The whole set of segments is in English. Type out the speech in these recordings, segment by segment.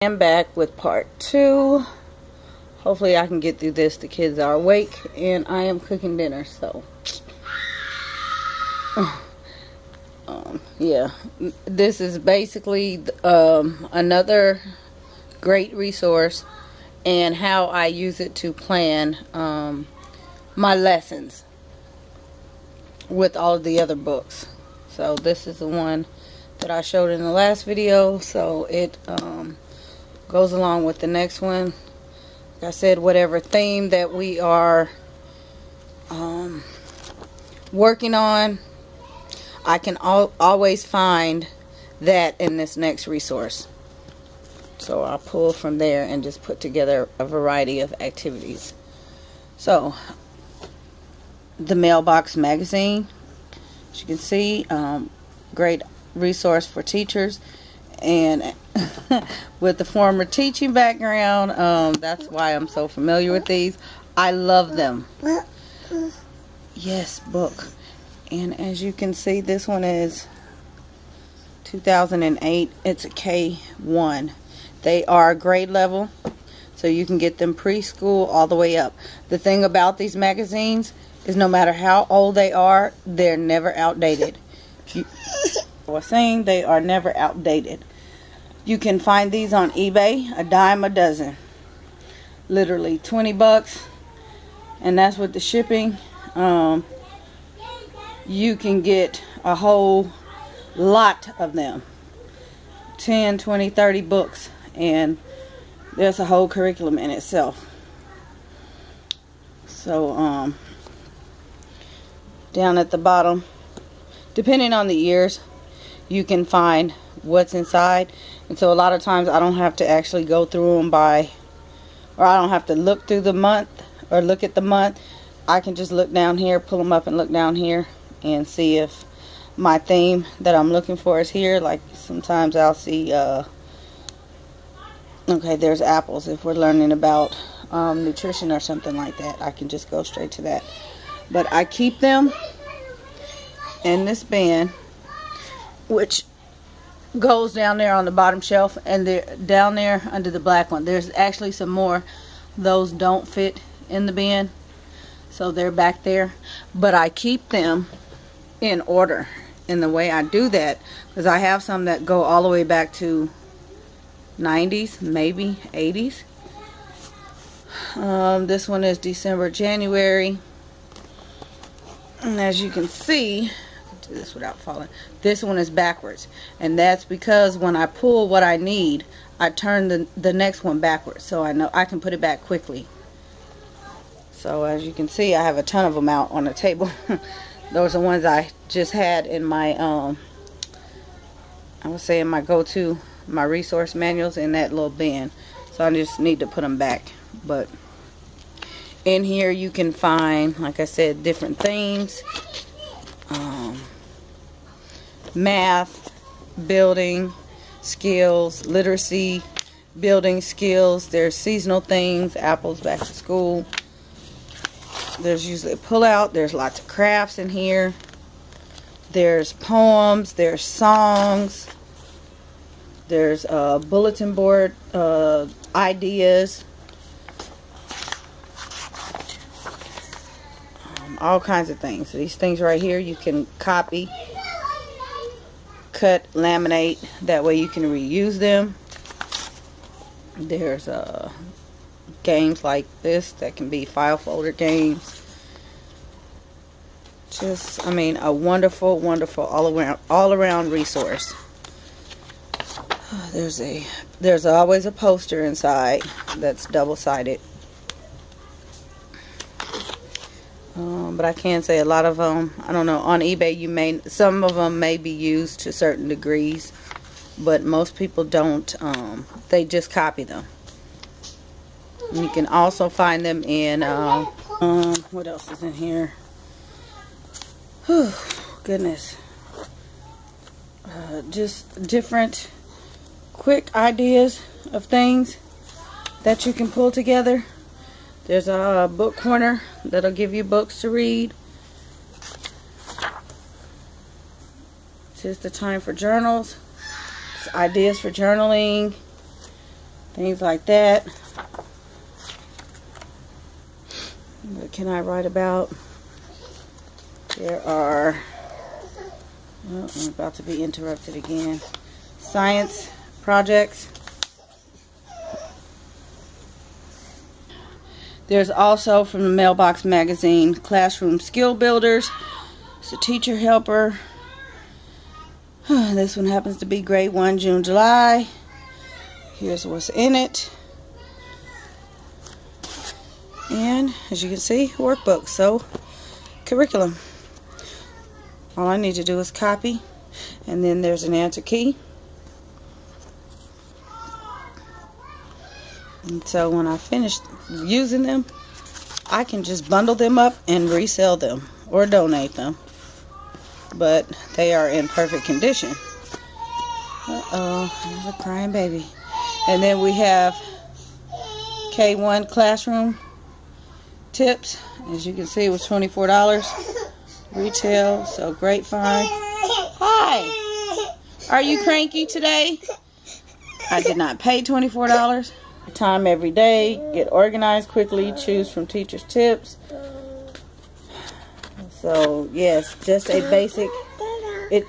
I'm back with part 2. Hopefully I can get through this. The kids are awake and I am cooking dinner, so yeah, this is basically another great resource and how I use it to plan my lessons with all of the other books. So this is the one that I showed in the last video, so it goes along with the next one. Like I said, whatever theme that we are working on, I can always find that in this next resource. So I'll pull from there and just put together a variety of activities. So the Mailbox Magazine, as you can see, great resource for teachers. And with the former teaching background, that's why I'm so familiar with these. I love them. Yes, book. And as you can see, this one is 2008. It's a K1. They are grade level, so you can get them preschool all the way up. The thing about these magazines is no matter how old they are, they're never outdated. I was saying they are never outdated. You can find these on eBay, a dime a dozen. Literally 20 bucks, and that's with the shipping. You can get a whole lot of them, 10, 20, 30 books, and there's a whole curriculum in itself. So down at the bottom, depending on the years, you can find what's inside. And so a lot of times I don't have to actually go through them by, or I don't have to look through the month or look at the month. I can just look down here, pull them up and look down here and see if my theme that I'm looking for is here. Like sometimes I'll see okay, there's apples. If we're learning about nutrition or something like that, I can just go straight to that. But I keep them in this bin, which goes down there on the bottom shelf, and they're down there under the black one. There's actually some more. Those don't fit in the bin, so they're back there. But I keep them in order. And the way I do that, because I have some that go all the way back to 90s, maybe 80s. This one is December, January. And as you can see, do this without falling, this one is backwards, and that's because when I pull what I need, I turn the next one backwards, so I know I can put it back quickly. So as you can see, I have a ton of them out on the table. Those are ones I just had in my I would say in my go-to, my resource manuals in that little bin, so I just need to put them back. But in here you can find, like I said, different themes. Math, building skills, literacy, building skills. There's seasonal things, apples, back to school. There's usually a pull-out. There's lots of crafts in here. There's poems. There's songs. There's bulletin board ideas. All kinds of things. So these things right here you can copy, cut, laminate. That way you can reuse them. There's games like this that can be file folder games. Just, I mean, a wonderful, wonderful all around resource. There's always a poster inside that's double-sided. But I can say a lot of them, I don't know, on eBay some of them may be used to certain degrees, but most people don't. They just copy them. And you can also find them in what else is in here? Whew, goodness. Just different quick ideas of things that you can pull together. There's a book corner that'll give you books to read. It's the time for journals. It's ideas for journaling. things like that. What can I write about? There are, oh, I'm about to be interrupted again. Science projects. There's also from the Mailbox Magazine, Classroom Skill Builders. It's a teacher helper. This one happens to be grade 1, June, July. Here's what's in it. And as you can see, workbook. So, curriculum. All I need to do is copy. And then there's an answer key. And so when I finish using them, I can just bundle them up and resell them or donate them. But they are in perfect condition. Uh-oh, there's a crying baby. And then we have K1 classroom tips. As you can see, it was $24 retail, so great find. Hi, are you cranky today? I did not pay $24. Time every day, get organized quickly, choose from teachers' tips. So yes, just a basic, it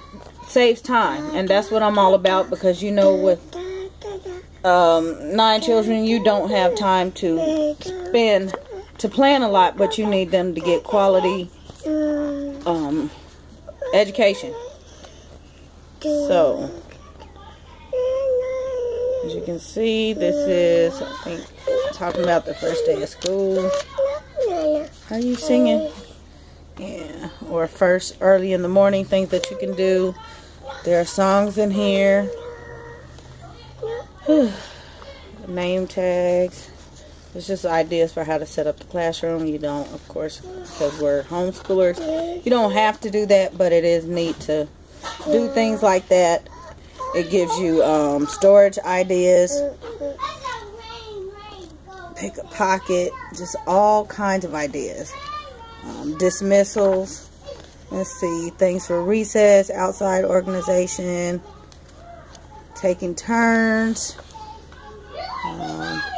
saves time, and that's what I'm all about, because you know, with 9 children, you don't have time to plan a lot, but you need them to get quality education. So as you can see, this is, I think, talking about the first day of school. Are you singing? Yeah, or first early in the morning, things that you can do. There are songs in here. Name tags. It's just ideas for how to set up the classroom. You don't, of course, because we're homeschoolers, you don't have to do that, but it is neat to do things like that. It gives you storage ideas. Pick a pocket. Just all kinds of ideas. Dismissals. Let's see. Things for recess. Outside organization. Taking turns.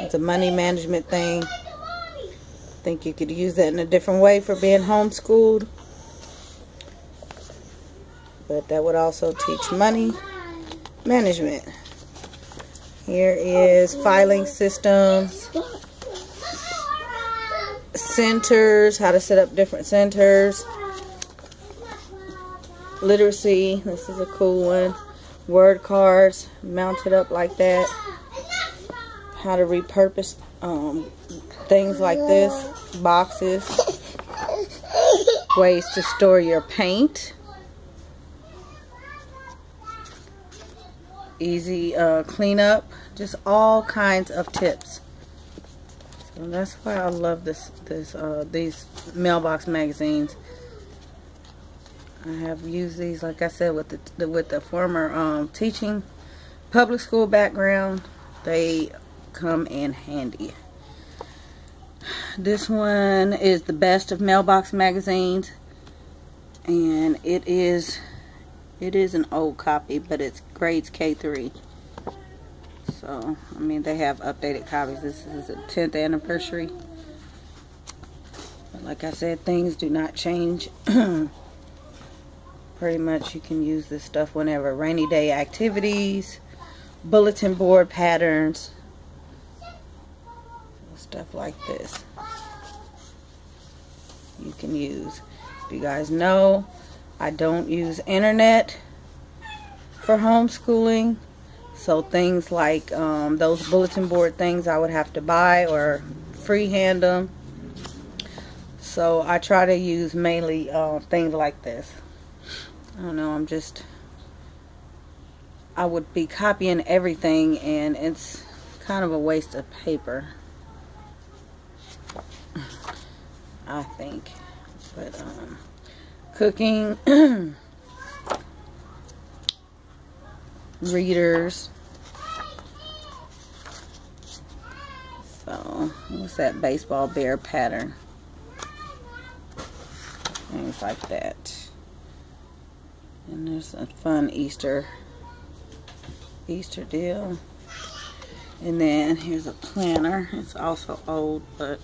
It's a money management thing. I think you could use that in a different way for being homeschooled. But that would also teach money management. Here is filing systems, centers, how to set up different centers, literacy, this is a cool one, word cards mounted up like that, how to repurpose things like this, boxes, ways to store your paint, easy cleanup, just all kinds of tips. So that's why I love these Mailbox magazines. I have used these, like I said, with the former teaching public school background. They come in handy. This one is the best of Mailbox magazines, and it is an old copy, but it's grades K3. So, I mean, they have updated copies. This is the 10th anniversary. But like I said, things do not change. Pretty much you can use this stuff whenever. Rainy day activities, bulletin board patterns, stuff like this you can use. If you guys know, I don't use internet for homeschooling, so things like those bulletin board things I would have to buy or freehand them. So I try to use mainly things like this. I don't know, I would be copying everything, and it's kind of a waste of paper, I think. But cooking, readers. So what's that baseball bear pattern? Things like that. And there's a fun Easter deal. And then here's a planner. It's also old, but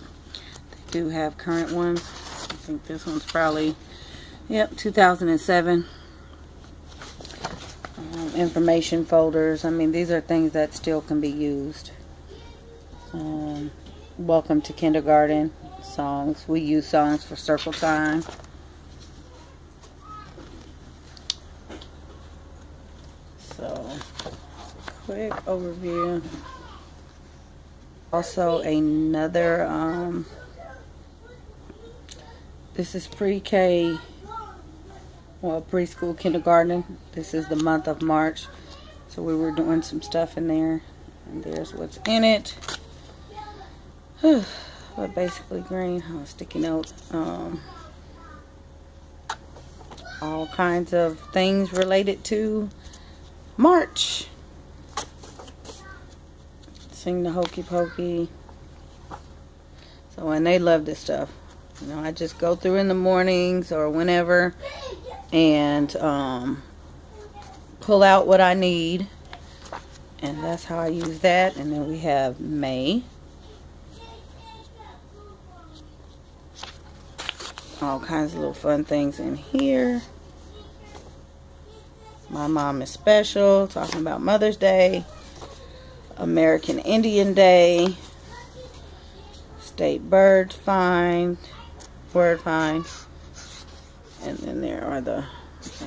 they do have current ones. I think this one's probably, yep, 2007. Information folders. I mean, these are things that still can be used. Welcome to Kindergarten songs. We use songs for circle time. So, quick overview. Also another, this is pre-K, well, preschool, kindergarten. This is the month of March. So we were doing some stuff in there. And there's what's in it. But basically green, sticky note. All kinds of things related to March. Sing the Hokey Pokey. So, and they love this stuff. You know, I just go through in the mornings or whenever and pull out what I need. And that's how I use that. And then we have May. All kinds of little fun things in here. My Mom is Special, talking about Mother's Day. American Indian Day. State Bird Find. Word Find. And then there are the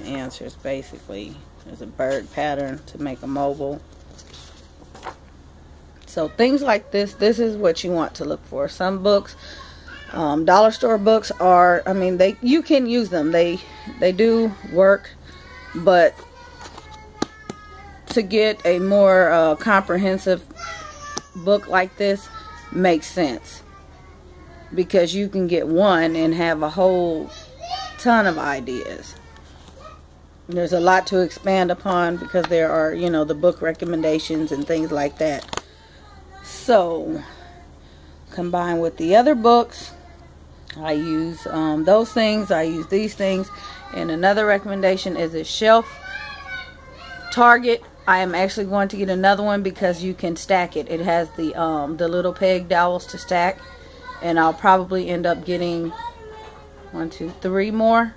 answers, basically. There's a bird pattern to make a mobile. So things like this is what you want to look for. Some books, dollar store books are, I mean, you can use them. They do work, but to get a more comprehensive book like this makes sense, because you can get one and have a whole ton of ideas. There's a lot to expand upon because there are, you know, the book recommendations and things like that. So, combined with the other books, I use those things. I use these things. And another recommendation is a shelf. Target. I am actually going to get another one because you can stack it. It has the little peg dowels to stack. And I'll probably end up getting 1, 2, 3 more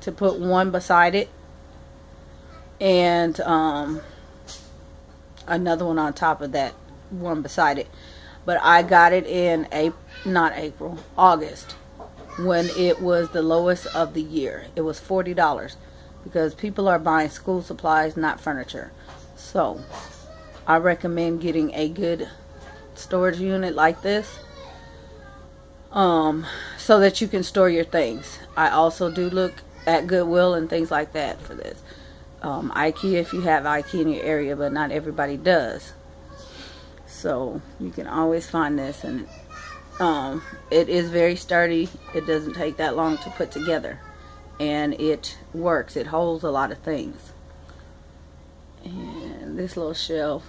to put one beside it. And another one on top of that, one beside it. But I got it in August, when it was the lowest of the year. It was $40 because people are buying school supplies, not furniture. So I recommend getting a good storage unit like this, so that you can store your things. I also do look at Goodwill and things like that for this. IKEA, if you have IKEA in your area, but not everybody does. So you can always find this, and it is very sturdy. It doesn't take that long to put together, and it works. It holds a lot of things. And this little shelf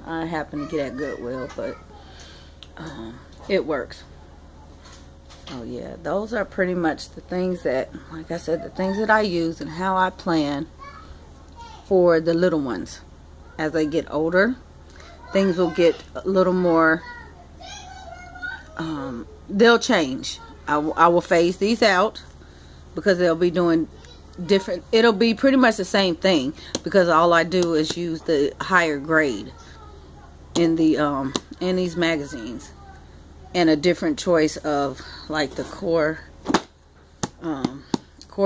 I happen to get at Goodwill, but it works. Oh yeah, those are pretty much the things that, like I said, the things that I use and how I plan for the little ones. As they get older, things will get a little more, they'll change. I will phase these out because they'll be doing different. It'll be pretty much the same thing because all I do is use the higher grade in the in these magazines, and a different choice of like the core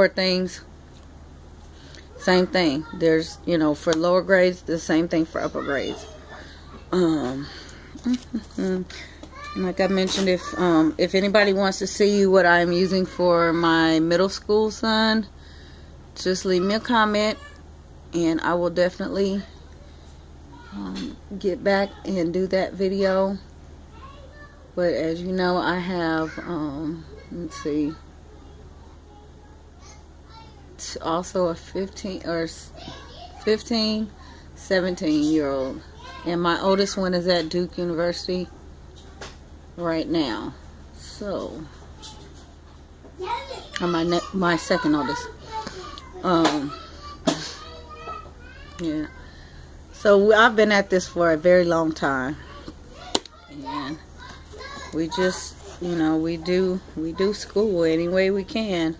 things. Same thing. There's, you know, for lower grades, the same thing for upper grades. Like I mentioned, if anybody wants to see what I'm using for my middle school son, just leave me a comment, and I will definitely get back and do that video. But as you know, I have let's see, also a 15, 17-year-old, and my oldest one is at Duke University right now. So, my second oldest. Yeah. So I've been at this for a very long time. And we just, you know, we do school any way we can.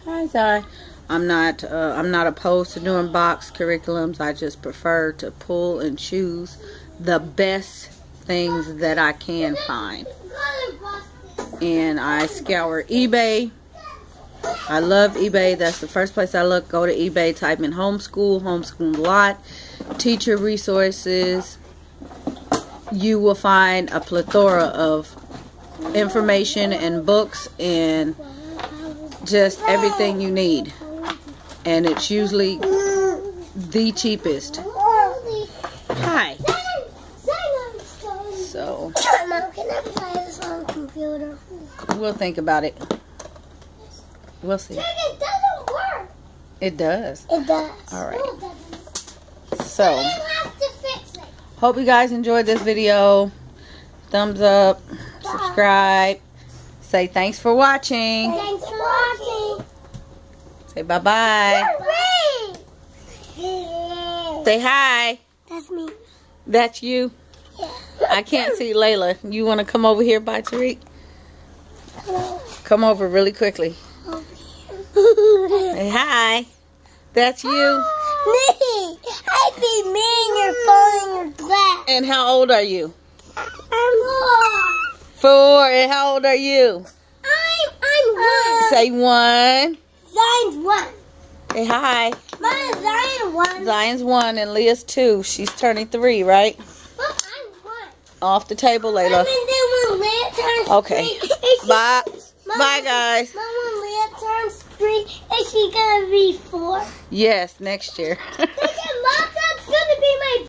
Hi, Zai. I'm not opposed to doing box curriculums. I just prefer to pull and choose the best things that I can find. And I scour eBay. I love eBay. That's the first place I look. Go to eBay, type in homeschool, homeschool lot, teacher resources. You will find a plethora of information and books and just everything you need. And it's usually the cheapest. Hi. So, Mom, can I play this on the computer? We'll think about it. We'll see. It doesn't work. It does. It does. All right. No, it doesn't. So, You have to fix it. hope you guys enjoyed this video. Thumbs up. Subscribe. Say thanks for watching. Thanks for watching. Say bye-bye. Hooray! Say hi. That's me. That's you. Yeah. I can't see Layla. You want to come over here by Tariq? Come over really quickly. Say hi. That's you. Me. I see me and you're falling your glass. And how old are you? I'm 4. 4. And how old are you? I'm 1. Say 1. Zion's 1. Say hi. Mine is Zion 1. Zion's 1 and Leah's 2. She's turning 3, right? But I'm 1. Off the table, Layla. And then when Leah turns Okay. 3, is she, Bye. Mom, Bye, guys. Mom, when Leah turns 3, is she gonna be 4? Yes, next year.